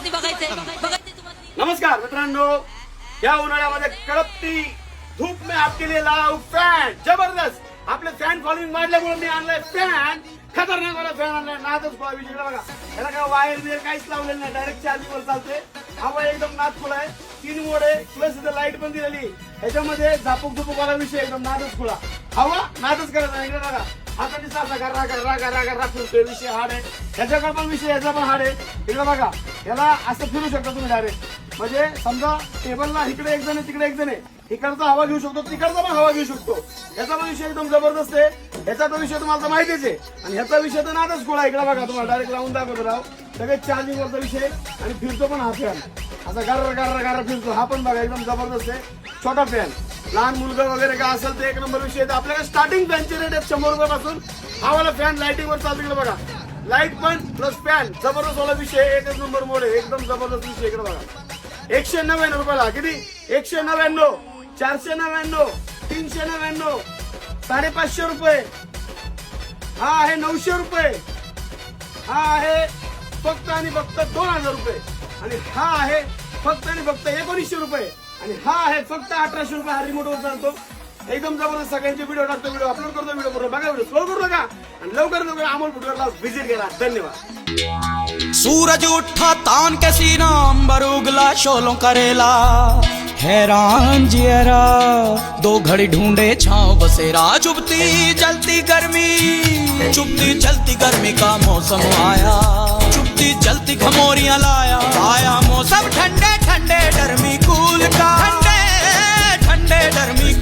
तुम्हाला बघायचंय तुम्हाला। नमस्कार मित्रांनो, या उन्हाळ्यामध्ये कड़कती धूप में आपके लिए लाव फॅन जबरदस्त। आपले फॅन फॉलोइंग वाढल्यामुळे मी आणलाय फॅन, खतरनाक वाला फॅन आणलाय। नादच खोळा विषय बघा, याला काय वायर बियर काहीच लावलेलं नाही, डायरेक्ट चार्जिंग वर चालते। हवा एकदम नाद खुला आहे, 3 मोड आहे, प्लस इथं लाईट पण दिलेली। ह्याच्यामध्ये झापूक झुपूक वाला विषय एकदम नादच खुला, हवा नादच करत नाही। इकडे बघा हाताने सारखा गर्रा गर्रा गर्रा गर्रा फिरतोय, विषय हार्ड आहे। ह्याच्याकडे पण विषय याचा पण हार्ड आहे। इकडे बघा, याला असं फिरू शकता तुम्ही डायरेक्ट, म्हणजे समजा टेबलला इकडे एक जण आहे तिकडे एक जण आहे, इकडचा हवा घेऊ शकतो तिकडचा पण हवा घेऊ शकतो। याचा पण विषय एकदम जबरदस्त आहे। ह्याचा तो विषय तुम्हाला तर माहितीच आहे, आणि ह्याचा विषय तर नादच गोळा। इकडे बघा तुम्हाला डायरेक्ट लावून दाखवतो राव, सगळे चार्जिंग वरचा विषय, आणि फिरतो पण हा फॅन असा गर्र गर्र गर्र फिरतो। हा पण बघा एकदम जबरदस्त आहे, छोटा फॅन। लहान मुलगा वगैरे काय असेल ते एक नंबर विषय आहे। आपल्याकडे स्टार्टिंग फॅनची रेट आहे 100 रुपयापासून। हा वाला फॅन लाइटिंग वर चालतो, इकडे बघा लाईट पण प्लस फॅन, जबरदस्त वाला विषय, एकच नंबर मोड आहे, एकदम जबरदस्त विषय। इकडे बघा 199 रुपयाला, किती 199, 499, 399, 550 रुपये, हा आहे 900 रुपये, हा आहे फक्त आणि फक्त 2000 रुपये, आणि हा आहे फक्त आणि फक्त 1900 रुपये, आणि हा आहे फक्त 1800 रुपये। हा रिमोट वर चालतो, एकदम जबरदस्त। सगळ्यांचे व्हिडिओ टाकतो, व्हिडिओ अपलोड करतो, व्हिडिओ पूर्ण बघा, व्हिडिओ स्लो करू नका, आणि लवकर लवकर अमोल फुटवेअरला व्हिजिट करा। धन्यवाद। सूरज उठा तान के सीना, अंबर उगला शोलों करेला, हैरान जियरा दो घड़ी ढूंढे छाँव बसेरा। चुभती जलती गर्मी का मौसम आया, चुभती जलती घमोरियां लाया, आया मौसम ठंडे ठंडे डरमी कूल का, ठंडे ठंडे डरमी